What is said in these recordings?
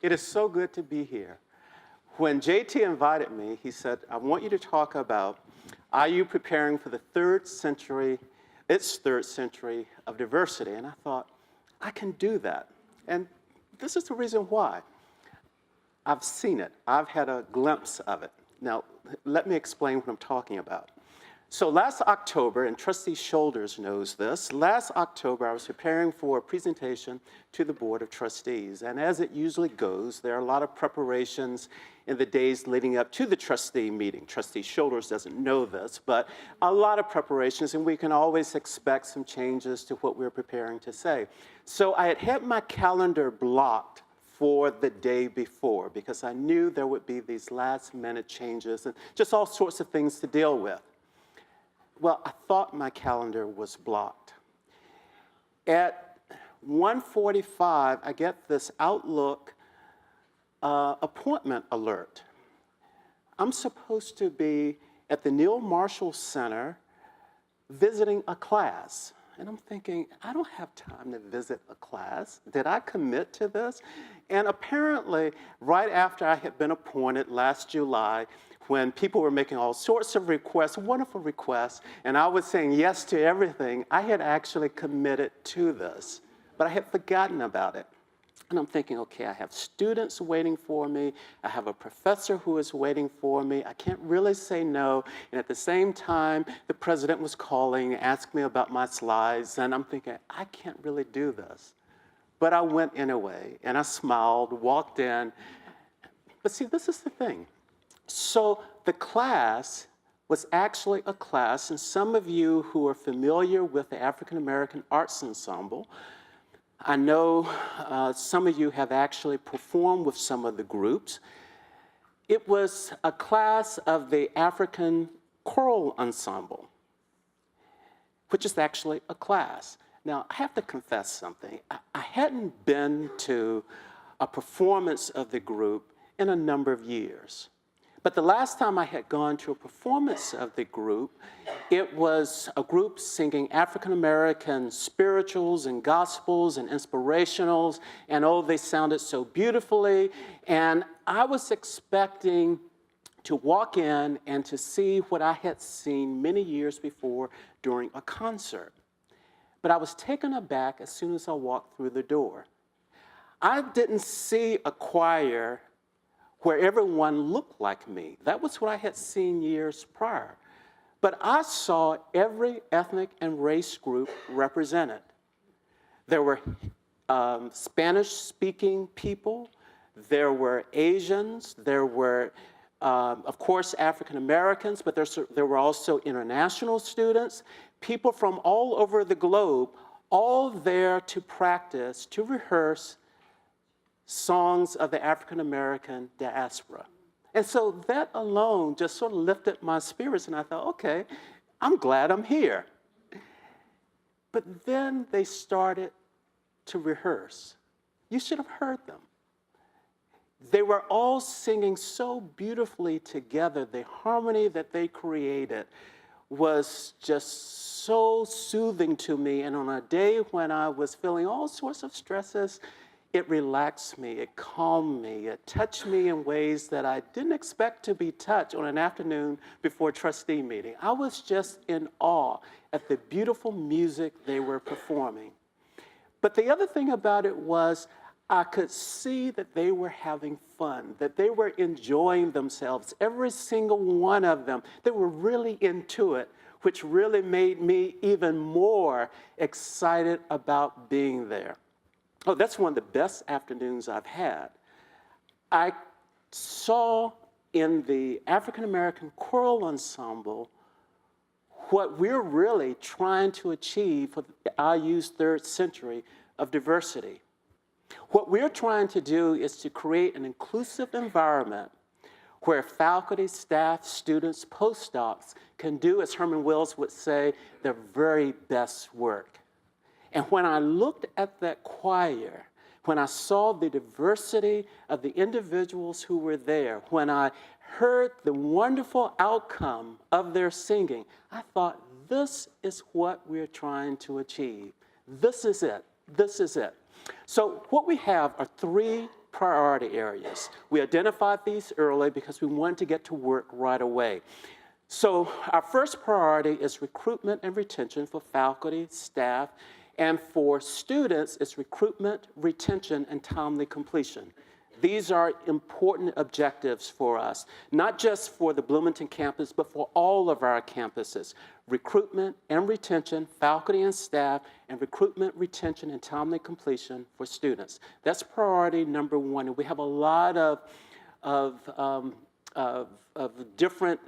It is so good to be here. When JT invited me, he said, I want you to talk about IU preparing for the its third century of diversity. And I thought, I can do that. And this is the reason why. I've seen it. I've had a glimpse of it. Now, let me explain what I'm talking about. So last October, and Trustee Shoulders knows this, last October I was preparing for a presentation to the Board of Trustees. And as it usually goes, there are a lot of preparations in the days leading up to the trustee meeting. Trustee Shoulders doesn't know this, but a lot of preparations, and we can always expect some changes to what we're preparing to say. So I had my calendar blocked for the day before because I knew there would be these last-minute changes and just all sorts of things to deal with. Well, I thought my calendar was blocked. At 1:45, I get this Outlook appointment alert. I'm supposed to be at the Neil Marshall Center visiting a class. And I'm thinking, I don't have time to visit a class. Did I commit to this? And apparently, right after I had been appointed last July, when people were making all sorts of requests, wonderful requests, and I was saying yes to everything, I had actually committed to this. But I had forgotten about it. And I'm thinking, okay, I have students waiting for me. I have a professor who is waiting for me. I can't really say no. And at the same time, the president was calling, asking me about my slides. And I'm thinking, I can't really do this. But I went anyway. And I smiled, walked in. But see, this is the thing. So the class was actually a class, and some of you who are familiar with the African American Arts Ensemble, I know some of you have actually performed with some of the groups. It was a class of the African Choral Ensemble, which is actually a class. Now, I have to confess something. I hadn't been to a performance of the group in a number of years. But the last time I had gone to a performance of the group, it was a group singing African-American spirituals and gospels and inspirationals, and oh, they sounded so beautifully. And I was expecting to walk in and to see what I had seen many years before during a concert. But I was taken aback as soon as I walked through the door. I didn't see a choir where everyone looked like me. That was what I had seen years prior. But I saw every ethnic and race group represented. There were Spanish-speaking people, there were Asians, there were, of course, African Americans, but there were also international students, people from all over the globe, all there to practice, to rehearse songs of the African American diaspora. And so that alone just sort of lifted my spirits, and I thought, okay, I'm glad I'm here. But then they started to rehearse. You should have heard them. They were all singing so beautifully together. The harmony that they created was just so soothing to me. And on a day when I was feeling all sorts of stresses, it relaxed me, it calmed me, it touched me in ways that I didn't expect to be touched on an afternoon before trustee meeting. I was just in awe at the beautiful music they were performing. But the other thing about it was I could see that they were having fun, that they were enjoying themselves, every single one of them. They were really into it, which really made me even more excited about being there. Oh, that's one of the best afternoons I've had. I saw in the African American Choral Ensemble what we're really trying to achieve for IU's third century of diversity. What we're trying to do is to create an inclusive environment where faculty, staff, students, postdocs can do, as Herman Wells would say, their very best work. And when I looked at that choir, when I saw the diversity of the individuals who were there, when I heard the wonderful outcome of their singing, I thought, this is what we're trying to achieve. This is it. This is it. So what we have are three priority areas. We identified these early because we wanted to get to work right away. So our first priority is recruitment and retention for faculty, staff, and for students, it's recruitment, retention, and timely completion. These are important objectives for us, not just for the Bloomington campus, but for all of our campuses. Recruitment and retention, faculty and staff, and recruitment, retention, and timely completion for students. That's priority number one, and we have a lot of different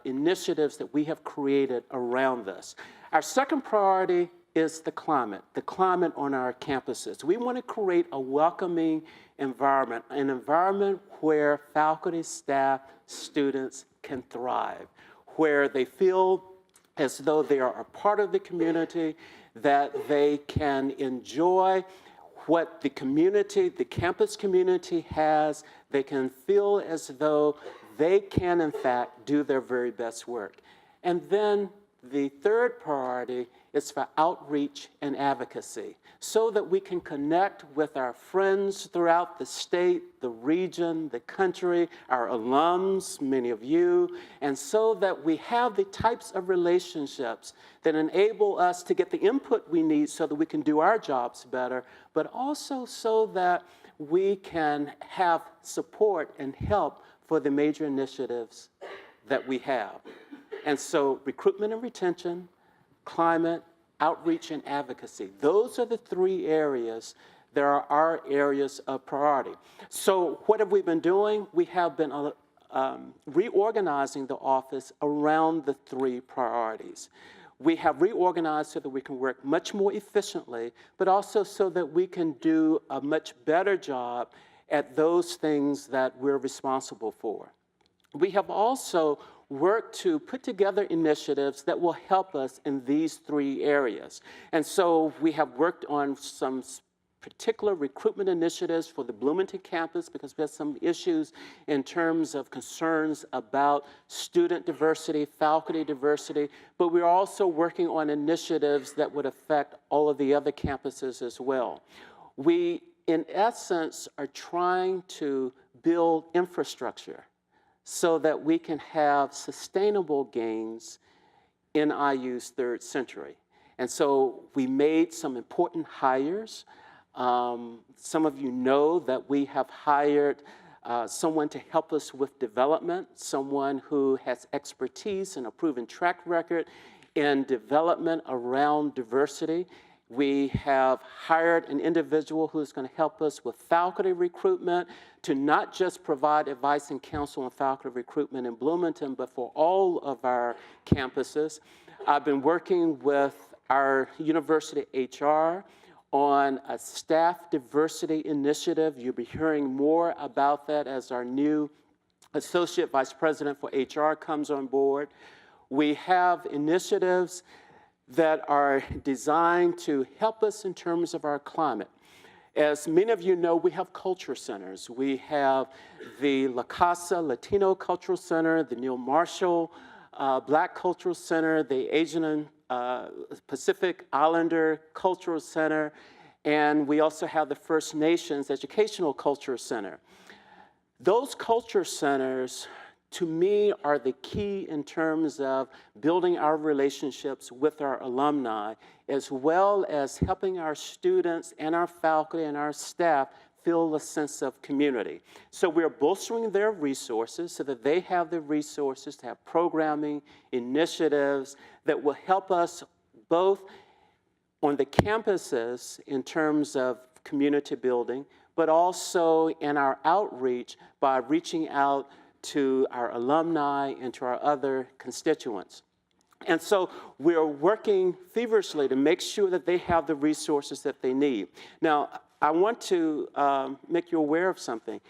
initiatives that we have created around this. Our second priority is the climate on our campuses. We want to create a welcoming environment, an environment where faculty, staff, students can thrive, where they feel as though they are a part of the community, that they can enjoy what the community, the campus community has. They can feel as though they can, in fact, do their very best work. And then the third priority is for outreach and advocacy, so that we can connect with our friends throughout the state, the region, the country, our alums, many of you, and so that we have the types of relationships that enable us to get the input we need so that we can do our jobs better, but also so that we can have support and help for the major initiatives that we have. And so recruitment and retention, climate, outreach, and advocacy. Those are the three areas that are our areas of priority. So what have we been doing? We have been reorganizing the office around the three priorities. We have reorganized so that we can work much more efficiently, but also so that we can do a much better job at those things that we're responsible for. We have also work to put together initiatives that will help us in these three areas. And so we have worked on some particular recruitment initiatives for the Bloomington campus because we have some issues in terms of concerns about student diversity, faculty diversity, but we're also working on initiatives that would affect all of the other campuses as well. We, in essence, are trying to build infrastructure so that we can have sustainable gains in IU's third century. And so we made some important hires. Some of you know that we have hired someone to help us with development, someone who has expertise and a proven track record in development around diversity. We have hired an individual who's going to help us with faculty recruitment to not just provide advice and counsel on faculty recruitment in Bloomington, but for all of our campuses. I've been working with our university HR on a staff diversity initiative. You'll be hearing more about that as our new Associate Vice President for HR comes on board. We have initiatives that are designed to help us in terms of our climate. As many of you know, we have culture centers. We have the La Casa Latino Cultural Center, the Neil Marshall Black Cultural Center, the Asian and Pacific Islander Cultural Center, and we also have the First Nations Educational Culture Center. Those culture centers, to me, are the key in terms of building our relationships with our alumni, as well as helping our students and our faculty and our staff feel a sense of community. So we're bolstering their resources so that they have the resources to have programming, initiatives that will help us both on the campuses in terms of community building, but also in our outreach by reaching out to our alumni and to our other constituents. And so we're working feverishly to make sure that they have the resources that they need. Now, I want to make you aware of something.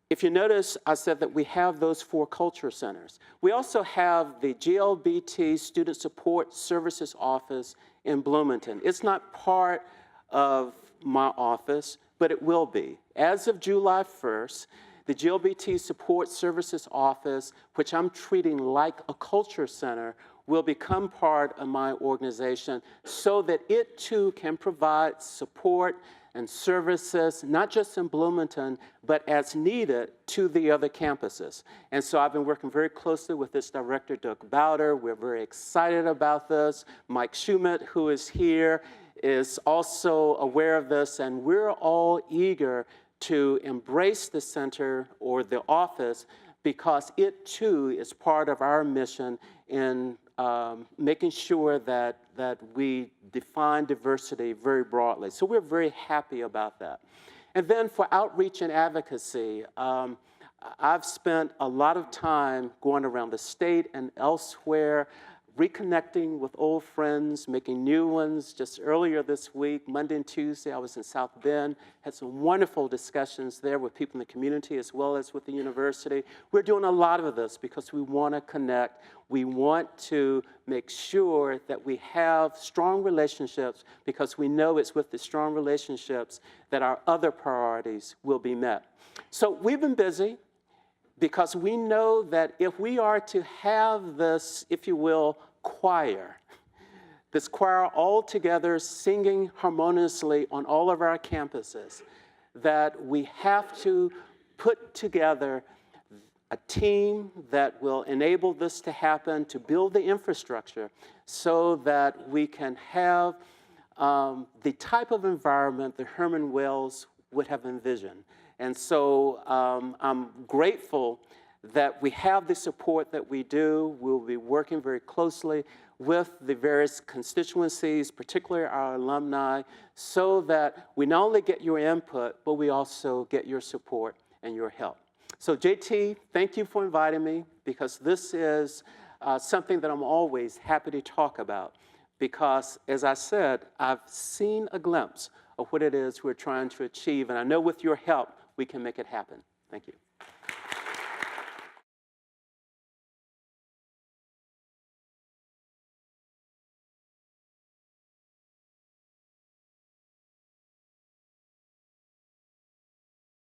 If you notice, I said that we have those 4 culture centers. We also have the GLBT Student Support Services Office in Bloomington. It's not part of my office, but it will be. As of July 1st, the GLBT Support Services Office, which I'm treating like a culture center, will become part of my organization so that it too can provide support and services, not just in Bloomington, but as needed to the other campuses. And so I've been working very closely with this director, Doug Bowder. We're very excited about this. Mike Schumett, who is here, is also aware of this, and we're all eager to embrace the center or the office because it too is part of our mission in making sure that we define diversity very broadly. So we're very happy about that. And then for outreach and advocacy, I've spent a lot of time going around the state and elsewhere, reconnecting with old friends, making new ones. Just earlier this week, Monday and Tuesday, I was in South Bend, had some wonderful discussions there with people in the community as well as with the university. We're doing a lot of this because we want to connect. We want to make sure that we have strong relationships because we know it's with the strong relationships that our other priorities will be met. So we've been busy because we know that if we are to have this, if you will, choir, this choir all together singing harmoniously on all of our campuses, that we have to put together a team that will enable this to happen, to build the infrastructure so that we can have the type of environment that Herman Wells would have envisioned. And so I'm grateful that we have the support that we do. We'll be working very closely with the various constituencies, particularly our alumni, so that we not only get your input, but we also get your support and your help. So JT, thank you for inviting me, because this is something that I'm always happy to talk about, because as I said, I've seen a glimpse of what it is we're trying to achieve, and I know with your help, we can make it happen. Thank you.